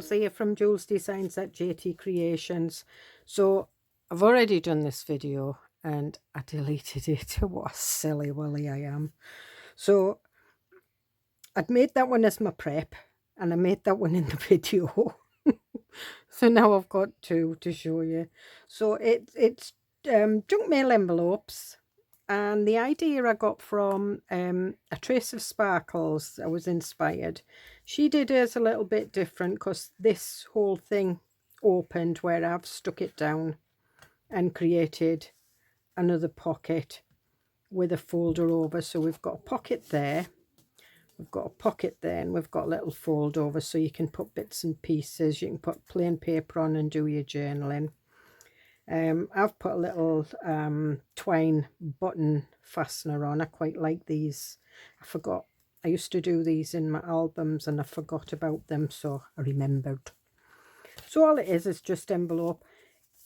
Jules here from Joolsedesigns at JT Creations. So I've already done this video and I deleted it. What a silly willy I am. So I'd made that one as my prep and I made that one in the video. So now I've got two to show you. So it's junk mail envelopes. And the idea I got from A Trace of Sparkles. I was inspired. She did hers a little bit different because this whole thing opened where I've stuck it down and created another pocket with a folder over. So we've got a pocket there, we've got a pocket there, and we've got a little fold over so you can put bits and pieces. You can put plain paper on and do your journaling. I've put a little twine button fastener on. I quite like these. I forgot. I used to do these in my albums and I forgot about them, so I remembered. So all it is just envelope.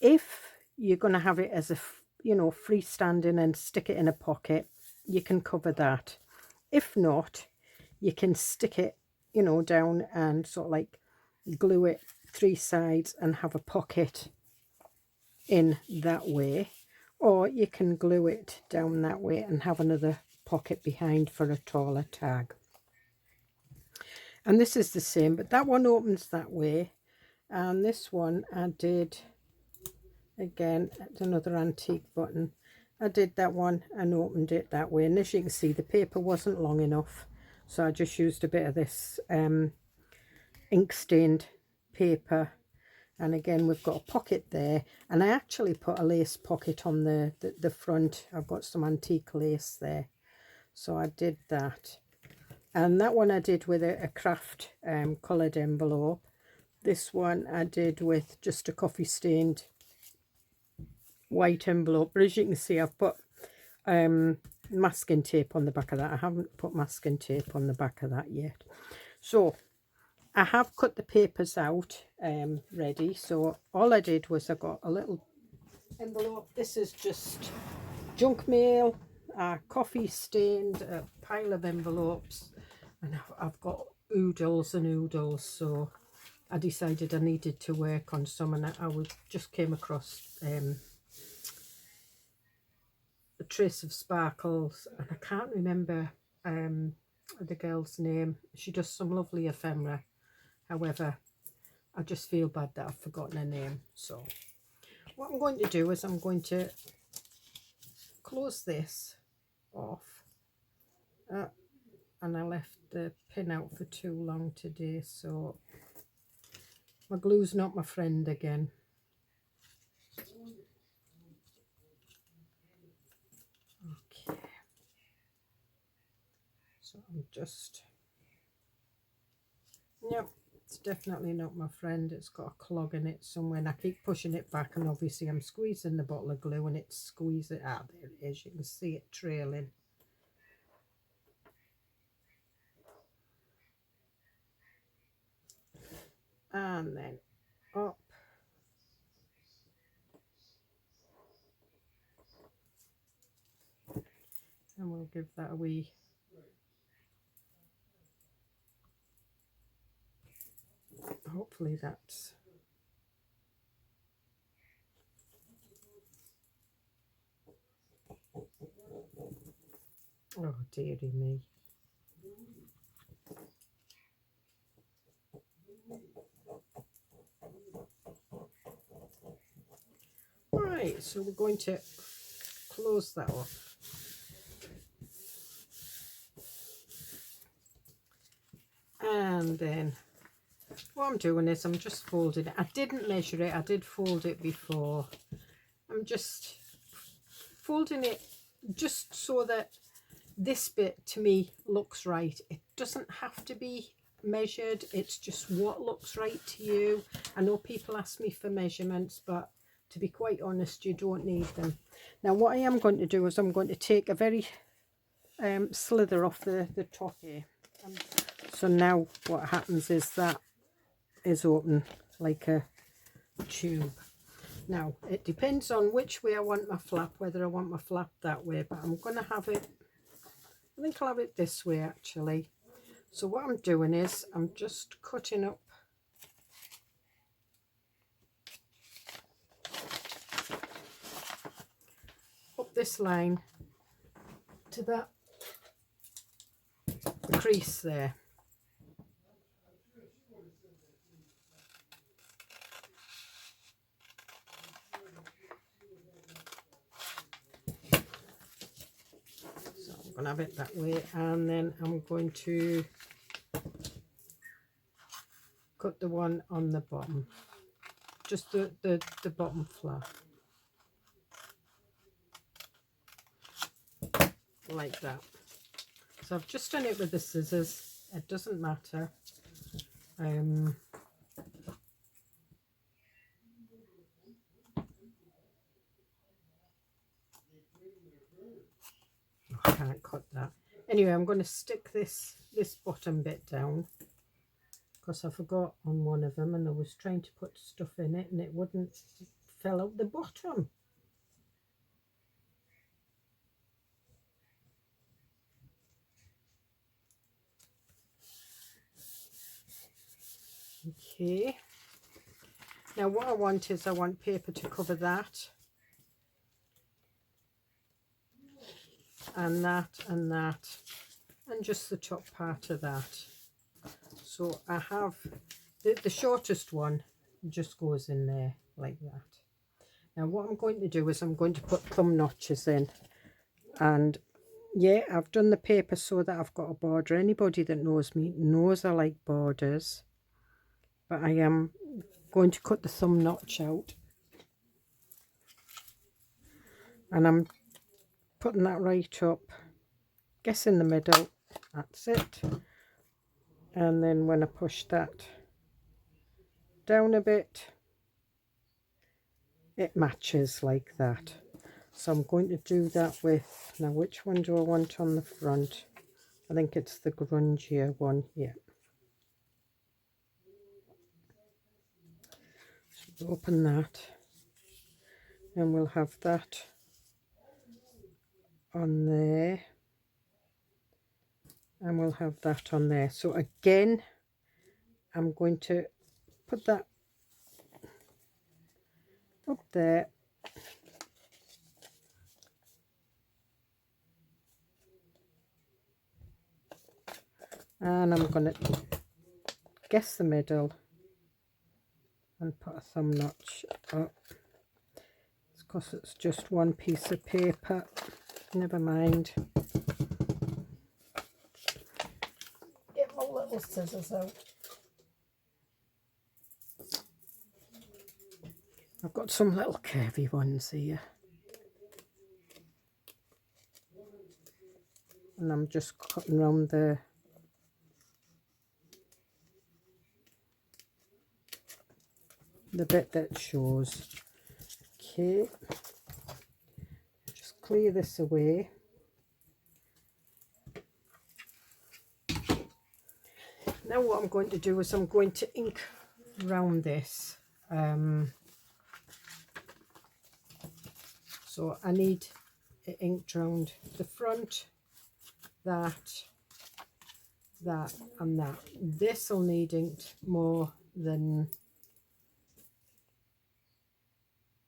If you're going to have it as a, you know, freestanding and stick it in a pocket, you can cover that. If not, you can stick it, you know, down and sort of like glue it three sides and have a pocket in that way, or you can glue it down that way and have another pocket behind for a taller tag. And this is the same, but that one opens that way, and this one I did again. It's another antique button. I did that one and opened it that way, and as you can see, the paper wasn't long enough, so I just used a bit of this ink stained paper. And again, we've got a pocket there, and I actually put a lace pocket on the front. I've got some antique lace there, so I did that. And that one I did with a craft coloured envelope. This one I did with just a coffee stained white envelope. But as you can see, I've put masking tape on the back of that. I haven't put masking tape on the back of that yet. So I have cut the papers out ready. So all I did was I got a little envelope. This is just junk mail, coffee stained, a pile of envelopes, and I've got oodles and oodles. So I decided I needed to work on some, and I just came across A Trace of Sparkles, and I can't remember the girl's name. She does some lovely ephemera. However, I just feel bad that I've forgotten her name. So what I'm going to do is I'm going to close this off. And I left the pin out for too long today, so my glue's not my friend again. Okay. So I'm just... Yep. It's definitely not my friend. It's got a clog in it somewhere, and I keep pushing it back, and obviously I'm squeezing the bottle of glue and it's squeezing. Ah, there it is. You can see it trailing. And then up. And we'll give that a wee... Hopefully that's... Oh dearie me. Right, so we're going to close that off. And then what I'm doing is I'm just folding it. I didn't measure it, I did fold it before. I'm just folding it just so that this bit to me looks right. It doesn't have to be measured, it's just what looks right to you. I know people ask me for measurements, but to be quite honest, you don't need them. Now what I am going to do is I'm going to take a very slither off the top here. So now what happens is that is open like a tube. Now it depends on which way I want my flap, whether I want my flap that way, but I'm going to have it, I think I'll have it this way actually. So what I'm doing is I'm just cutting up this line to that crease there. So I'm going to have it that way, and then I'm going to cut the one on the bottom, just the bottom flap, like that. So I've just done it with the scissors, it doesn't matter. I can't cut that. Anyway, I'm going to stick this bottom bit down, because I forgot on one of them, and I was trying to put stuff in it and it wouldn't, it fell out the bottom. Okay, now what I want is, I want paper to cover that and that and that, and just the top part of that. So I have the shortest one just goes in there like that. Now what I'm going to do is I'm going to put thumb notches in, and yeah, I've done the paper so that I've got a border. Anybody that knows me knows I like borders, but I am going to cut the thumb notch out, and I'm putting that right up, guess in the middle, that's it. And then when I push that down a bit, it matches like that. So I'm going to do that with, now which one do I want on the front? I think it's the grungier one, yeah. So open that, and we'll have that on there, and we'll have that on there. So again, I'm going to put that up there, and I'm going to guess the middle and put a thumb notch up. It's because it's just one piece of paper, never mind. Get my little scissors out. I've got some little curvy ones here, and I'm just cutting around the bit that shows. Okay, just clear this away. Now what I'm going to do is I'm going to ink around this. So I need it inked around the front, that, and that. This will need inked more than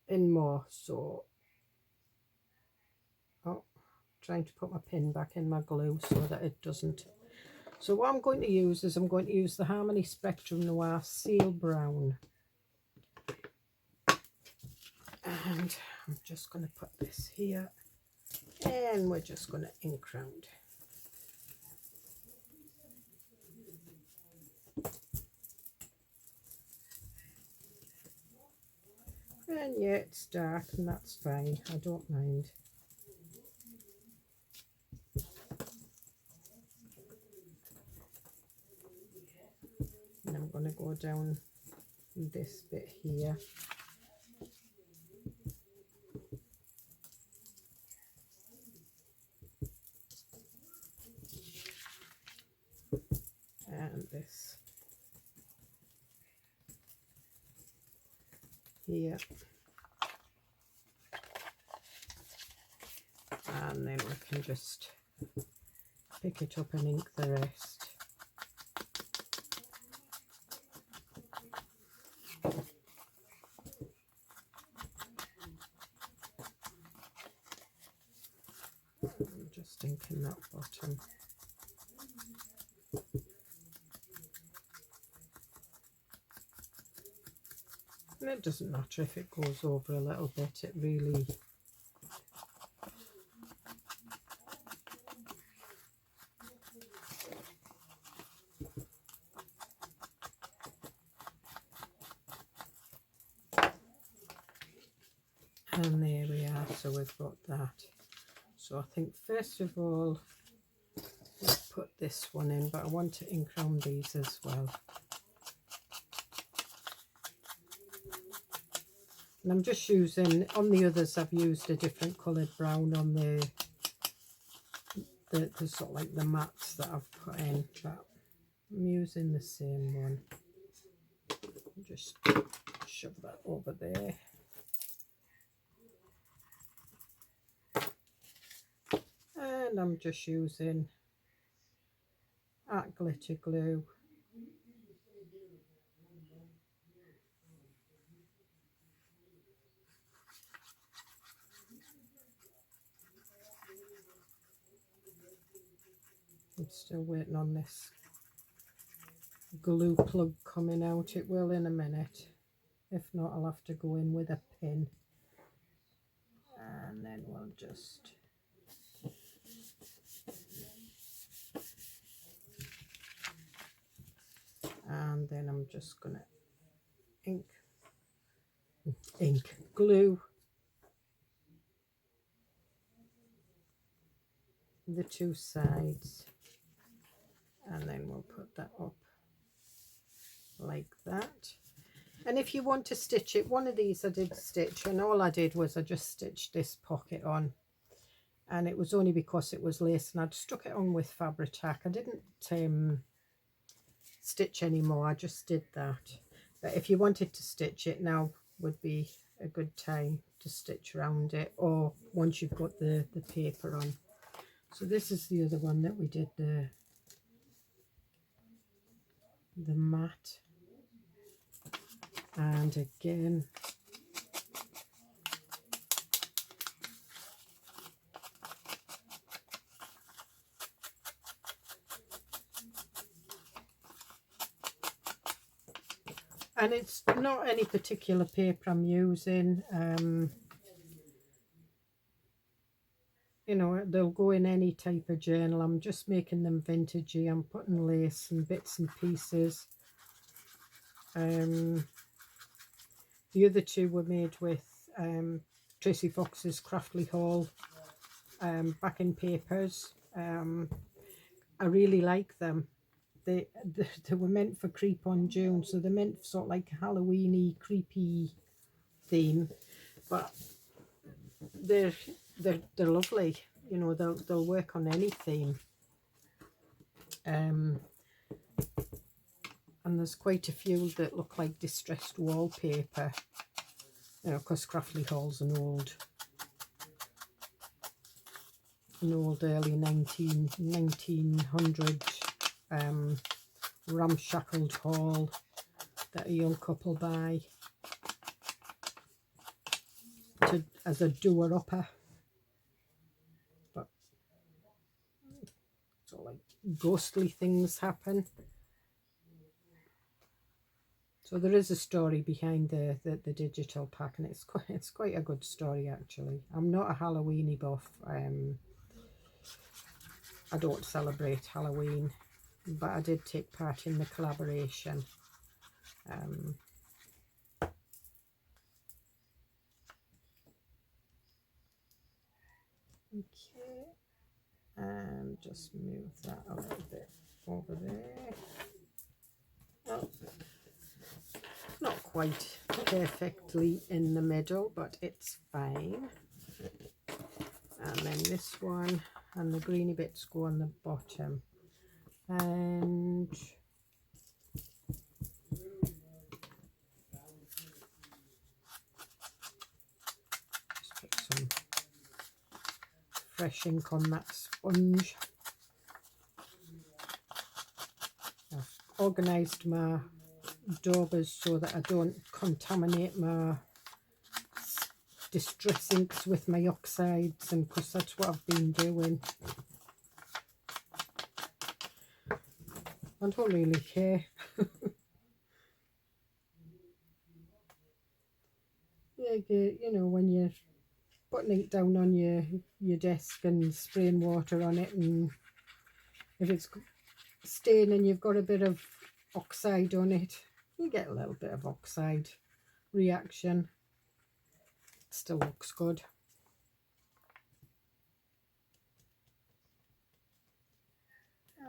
in more. So, oh, trying to put my pin back in my glue so that it doesn't. So what I'm going to use is I'm going to use the Harmony Spectrum Noir Seal Brown. And I'm just going to put this here, and we're just going to ink round. And yeah, it's dark, and that's fine, I don't mind. And I'm going to go down this bit here. And this here, and then we can just pick it up and ink the rest. I'm just inking that bottom. And it doesn't matter if it goes over a little bit, it really and there we are, so we've got that. So I think first of all let's put this one in, but I want to ink around these as well. And I'm just using, on the others I've used a different coloured brown on the sort of like the mats that I've put in, but I'm using the same one. Just shove that over there. And I'm just using art glitter glue. I'm still waiting on this glue plug coming out. It will in a minute. If not, I'll have to go in with a pin. And then we'll just and then I'm just gonna glue the two sides, and then we'll put that up like that. And if you want to stitch it, one of these I did stitch, and all I did was I just stitched this pocket on, and it was only because it was lace and I'd stuck it on with Fabri-Tac. I didn't stitch anymore, I just did that. But if you wanted to stitch it, now would be a good time to stitch around it, or once you've got the paper on. So this is the other one that we did the mat, and again and it's not any particular paper I'm using. You know, they'll go in any type of journal. I'm just making them vintagey. I'm putting lace and bits and pieces. The other two were made with Tracy Fox's Craftly Haul backing papers. I really like them. They were meant for Creep on June, so they're meant for sort of like a Halloweeny, creepy theme, but they're lovely. You know, they'll work on any theme. And there's quite a few that look like distressed wallpaper. You know, because Craftly Hall's an old early 1900 ramshackled hall that a young couple buy as a doer-upper. But so like ghostly things happen. So there is a story behind the digital pack, and it's quite a good story actually. I'm not a Halloweeny buff. I don't celebrate Halloween, but I did take part in the collaboration. Okay, and just move that a little bit over there. Oh, not quite perfectly in the middle, but it's fine. And then this one, and the greeny bits go on the bottom, and just put some fresh ink on that sponge. I've organised my daubers so that I don't contaminate my distress inks with my oxides, and because that's what I've been doing. I don't really care. Yeah, you know, when you're putting it down on your desk and spraying water on it, and if it's staining, you've got a bit of oxide on it, you get a little bit of oxide reaction. It still looks good.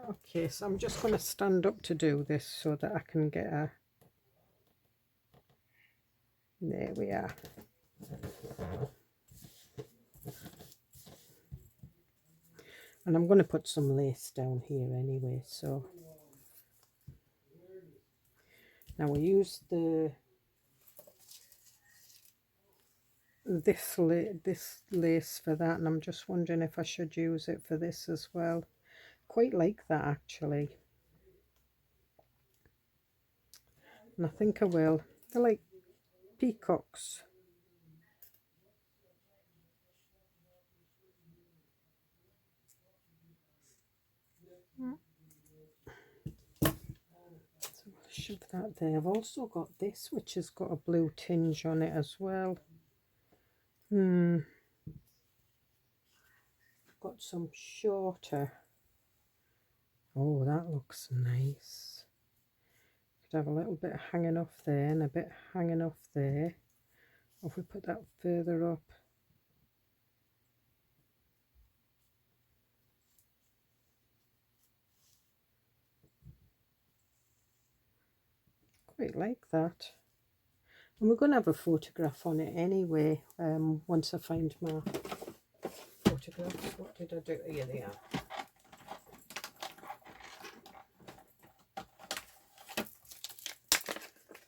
Okay, so I'm just going to stand up to do this so that I can get a... There we are. And I'm going to put some lace down here anyway, so... Now we use this lace for that, and I'm just wondering if I should use it for this as well. Quite like that actually, and I think I will. They're like peacocks. So I'll shove that there. I've also got this, which has got a blue tinge on it as well. Got some shorter. Oh, that looks nice. Could have a little bit hanging off there and a bit hanging off there. Or if we put that further up. Quite like that. And we're going to have a photograph on it anyway, once I find my photographs. What did I do? Here they are.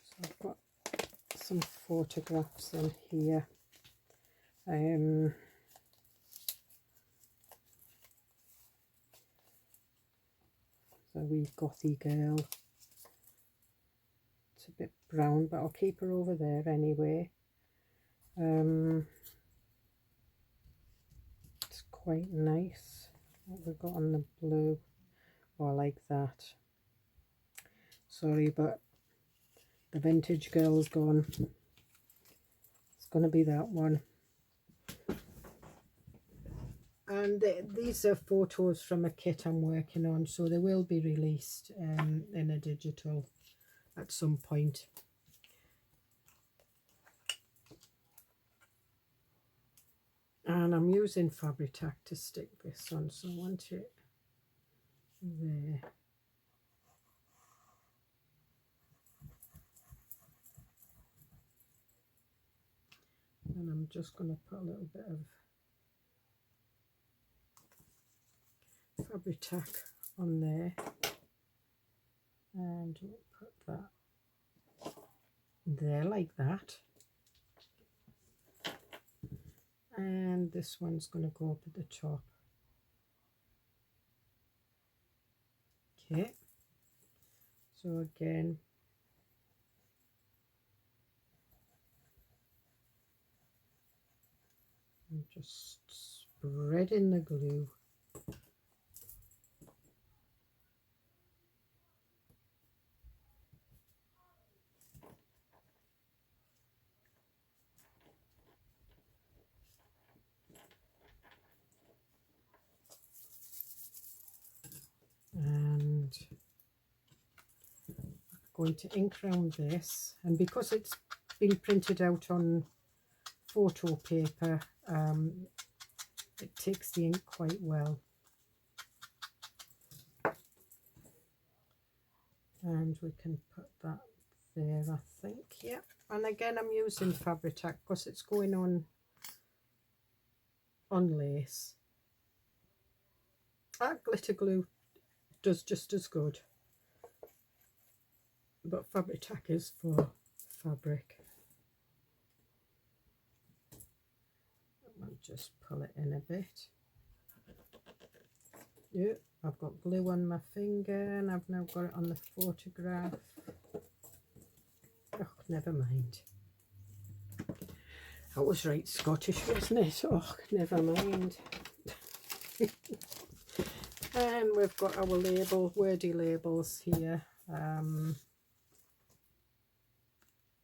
So I've got some photographs in here. The wee gothy girl. It's a bit brown, but I'll keep her over there anyway. It's quite nice what we've got on the blue. Oh, I like that. Sorry, but the vintage girl's gone. It's going to be that one. And these are photos from a kit I'm working on, so they will be released in a digital at some point. And I'm using Fabri-Tac to stick this on, so I want it there. And I'm just going to put a little bit of Fabri-Tac on there, and we'll put that there like that. And this one's going to go up at the top. Okay, so again, I'm just spreading the glue. And I'm going to ink round this, and because it's been printed out on photo paper, it takes the ink quite well. And we can put that there, I think. Yeah, and again I'm using Fabri-Tac because it's going on lace. That glitter glue does just as good, but Fabri-Tac is for fabric. I'll just pull it in a bit. Yeah, I've got glue on my finger and I've now got it on the photograph. Oh, never mind. That was right Scottish, wasn't it? Oh, never mind. And we've got our wordy labels here.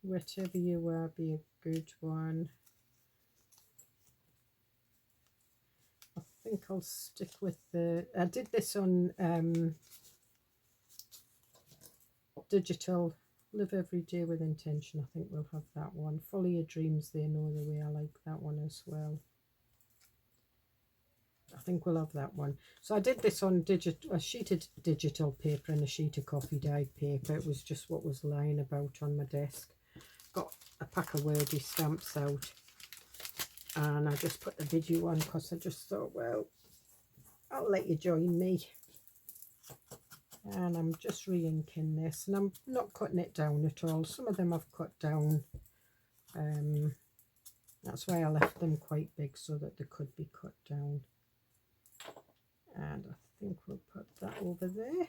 Whatever you are, be a good one. I think I'll stick with I did this on digital. Live every day with intention. I think we'll have that one. Follow your dreams, they know the way. I like that one as well. I think we'll have that one. So I did this on a sheet of digital paper and a sheet of coffee dyed paper. It was just what was lying about on my desk. Got a pack of wordy stamps out, and I just put the video on because I just thought, well, I'll let you join me. And I'm just re-inking this, and I'm not cutting it down at all. Some of them I've cut down. That's why I left them quite big, so that they could be cut down. And I think we'll put that over there.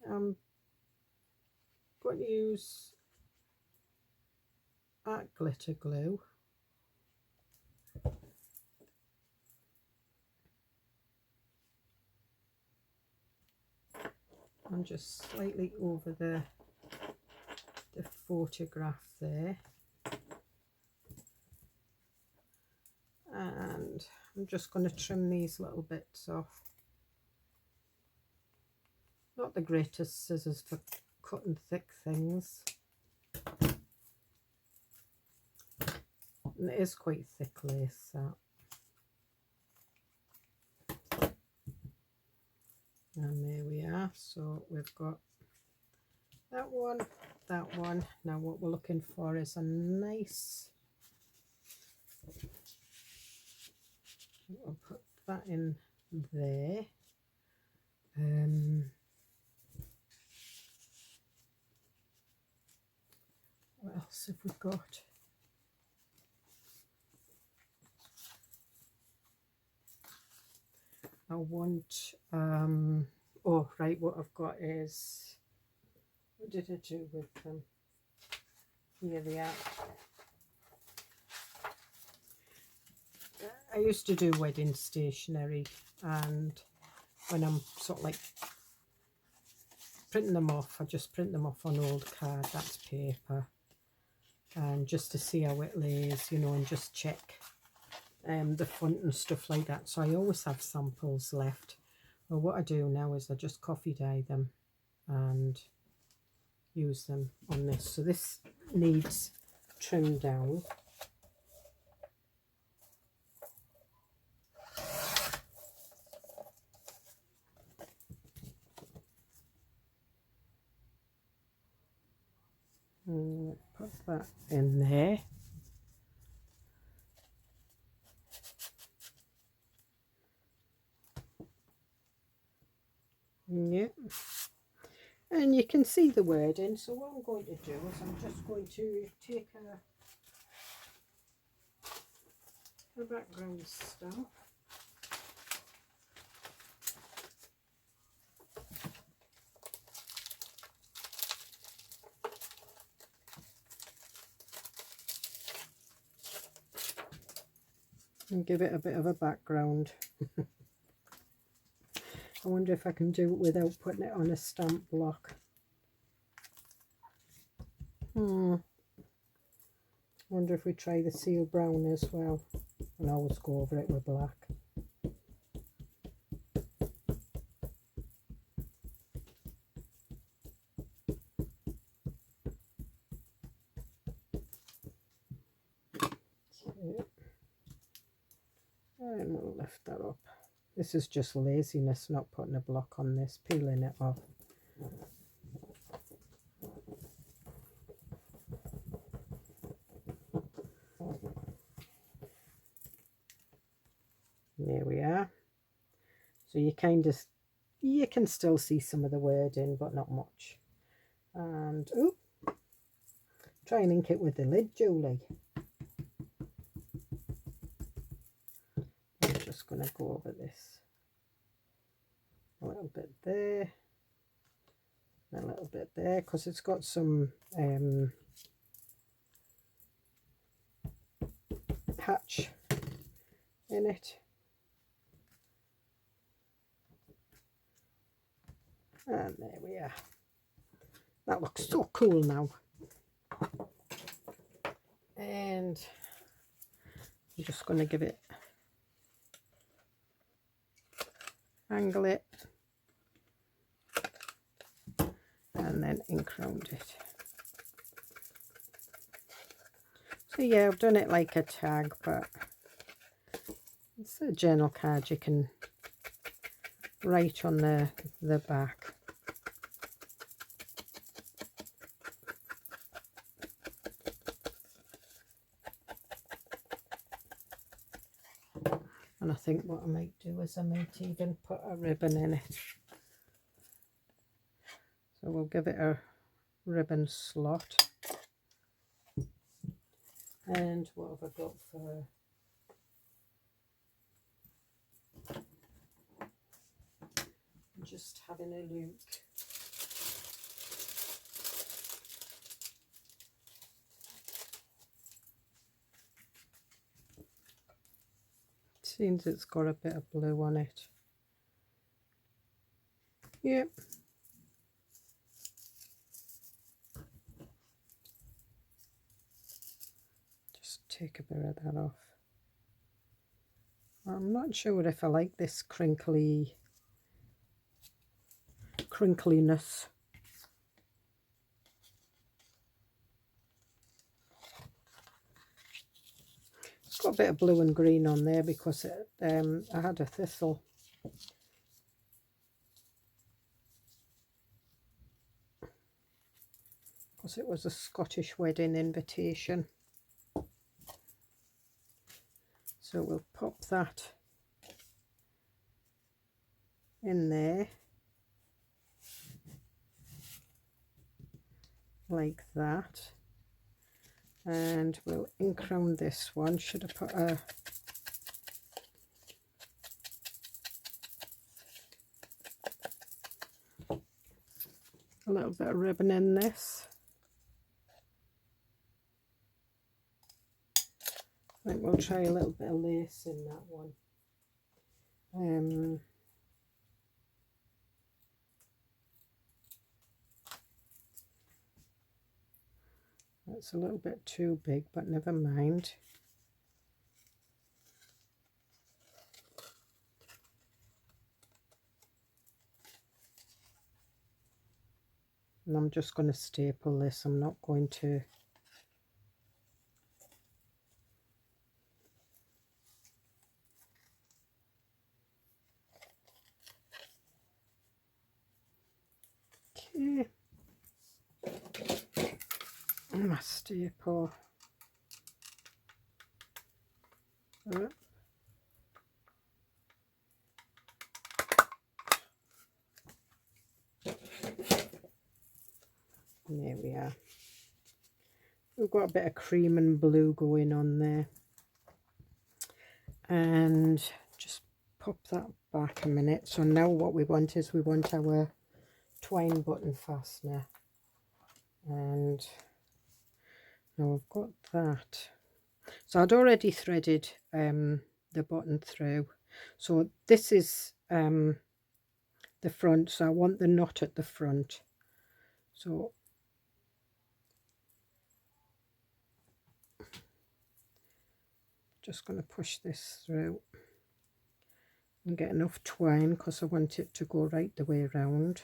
I'm going to use art glitter glue. And just slightly over the photograph there. And I'm just going to trim these little bits off. Not the greatest scissors for cutting thick things. And it is quite thick lace, that. And there we are. So we've got that one, that one. Now what we're looking for is a nice, I'll put that in there. What else have we got? I want, oh right, what I've got is, what did I do with them? Here they are. I used to do wedding stationery, and when I'm sort of like printing them off, I just print them off on old card, that's paper, and just to see how it lays, you know, and just check the font and stuff like that. So I always have samples left. Well, what I do now is I just coffee dye them and use them on this. So this needs trimmed down. Put that in there. Yeah, and you can see the wording. So what I'm going to do is I'm just going to take a background stamp, and give it a bit of a background. I wonder if I can do it without putting it on a stamp block. Wonder if we try the seal brown as well. And always go over it with black. Okay. And we'll lift that up. This is just laziness, not putting a block on this, peeling it off. There we are. So you can still see some of the wording, but not much. And oh, try and ink it with the lid, Julie. I'm just going to go over this a little bit there, a little bit there, because it's got some catch in it. And there we are. That looks so cool now. And I'm just going to give it, angle it, and then ink round it. So yeah, I've done it like a tag, but it's a journal card you can write on the back. And I think what I might do is I might even put a ribbon in it. So we'll give it a ribbon slot. And what have I got for... I'm just having a look. Seems it's got a bit of blue on it. Yep. Just take a bit of that off. I'm not sure if I like this crinkliness. It's got a bit of blue and green on there because I had a thistle. Because it was a Scottish wedding invitation. So we'll pop that in there. Like that. And we'll ink round this one. Should I put a little bit of ribbon in this? I think we'll try a little bit of lace in that one. That's a little bit too big, but never mind. And I'm just going to staple this. I'm not going to my staple. There we are. We've got a bit of cream and blue going on there. And just pop that back a minute. So now what we want is we want our twine button fastener. And now I've got that. So I'd already threaded the button through. So this is the front. So I want the knot at the front. So just going to push this through and get enough twine because I want it to go right the way around.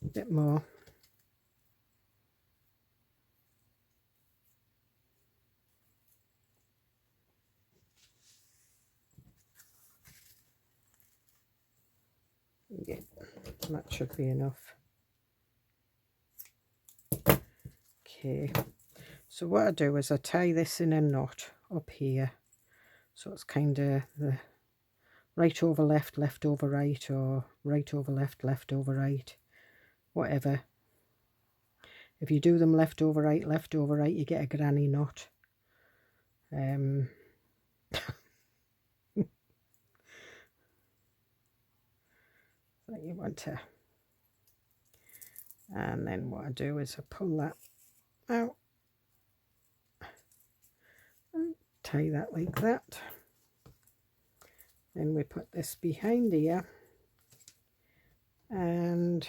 A bit more. Yeah, that should be enough. Okay, so what I do is I tie this in a knot up here, so it's kind of the right over left, left over right, or right over left, left over right, whatever. If you do them left over right, you get a granny knot. want to. And then what I do is I pull that out and tie that like that. Then we put this behind here, and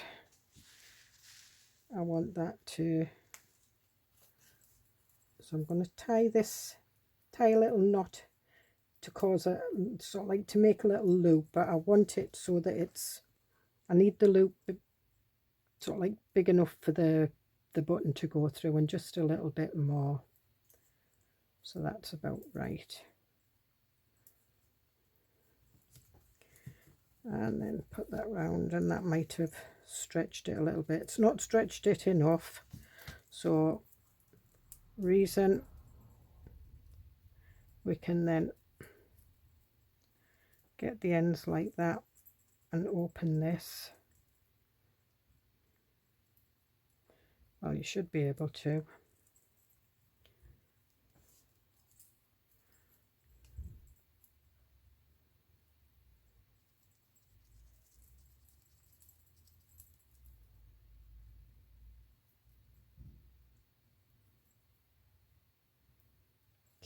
I want that to, so I'm going to tie a little knot to cause a sort of like to make a little loop, but I want it so that I need the loop sort of like big enough for the button to go through, and just a little bit more, so that's about right. And then put that round, and that might have stretched it a little bit. It's not stretched it enough, so reason we can then get the ends like that and open this. Well, you should be able to.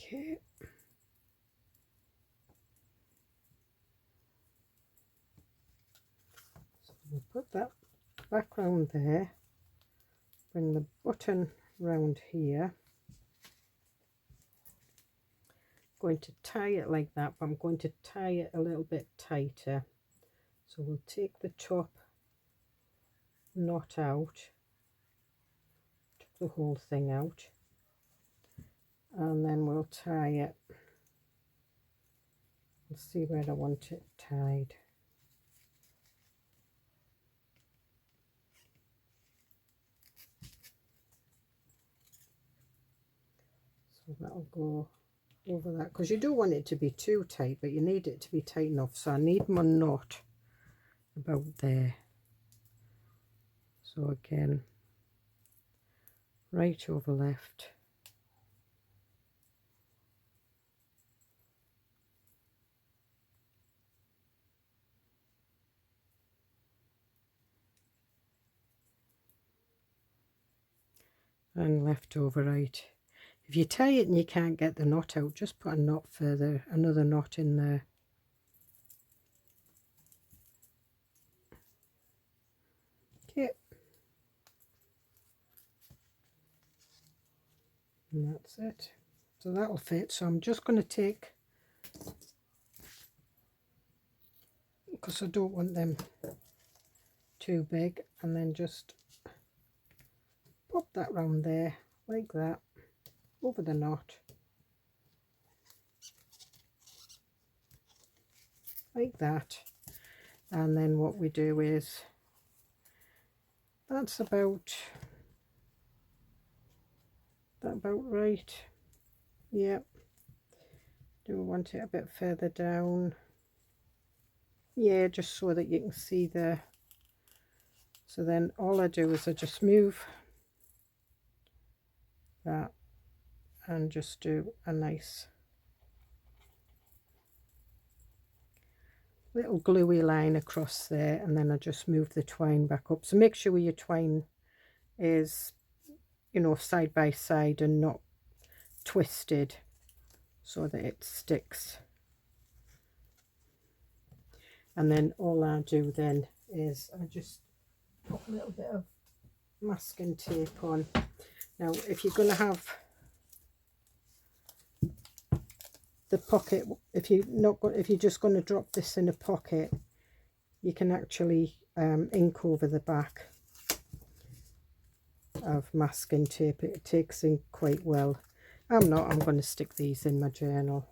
Okay. So we'll put that back round there, bring the button round here. I'm going to tie it like that, but I'm going to tie it a little bit tighter. So we'll take the top knot out, took the whole thing out, and then we'll tie it. Let's see where I want it tied. So that'll go over that, because you don't want it to be too tight, but you need it to be tight enough. So I need my knot about there. So again, right over left. And left over right. If you tie it and you can't get the knot out, just put a knot further, another knot in there. Okay. And that's it. So that'll fit. So I'm just going to take, because I don't want them too big, and then just pop that round there like that, over the knot, like that. And then what we do is, that's about right. Yep. Do we want it a bit further down? Yeah, just so that you can see the, so then all I do is I just move that and just do a nice little gluey line across there, and then I just move the twine back up. So make sure your twine is, you know, side by side and not twisted, so that it sticks. And then all I do then is I just put a little bit of masking tape on. Now if you're going to have the pocket, if you're just going to drop this in a pocket, you can actually ink over the back of masking tape. It takes ink quite well. I'm going to stick these in my journal.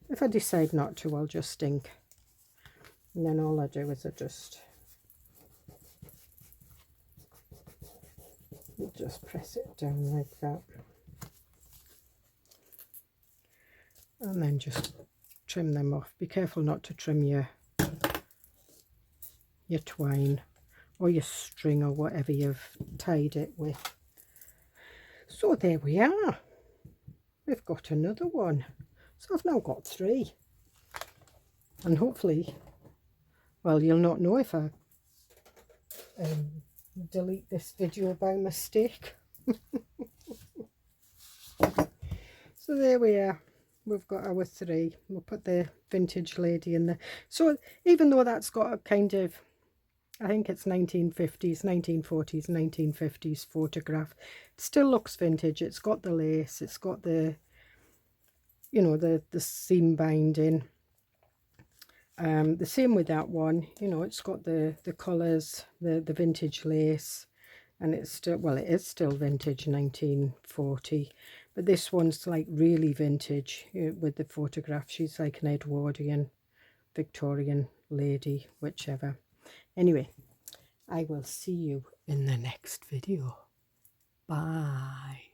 If I decide not to, I'll just ink. And then all I do is I just press it down like that. And then just trim them off. Be careful not to trim your twine or your string or whatever you've tied it with. So there we are. We've got another one. So I've now got 3. And hopefully, well, you'll not know if I delete this video by mistake. So there we are. We've got our three. We'll put the vintage lady in there. So even though that's got a kind of, I think it's 1950s, 1940s, 1950s photograph, it still looks vintage. It's got the lace, it's got the, you know, the seam binding. The same with that one, you know, it's got the colours, the vintage lace, and it's still, well, it is still vintage 1940, but this one's like really vintage, you know, with the photograph. She's like an Edwardian, Victorian lady, whichever. Anyway, I will see you in the next video. Bye.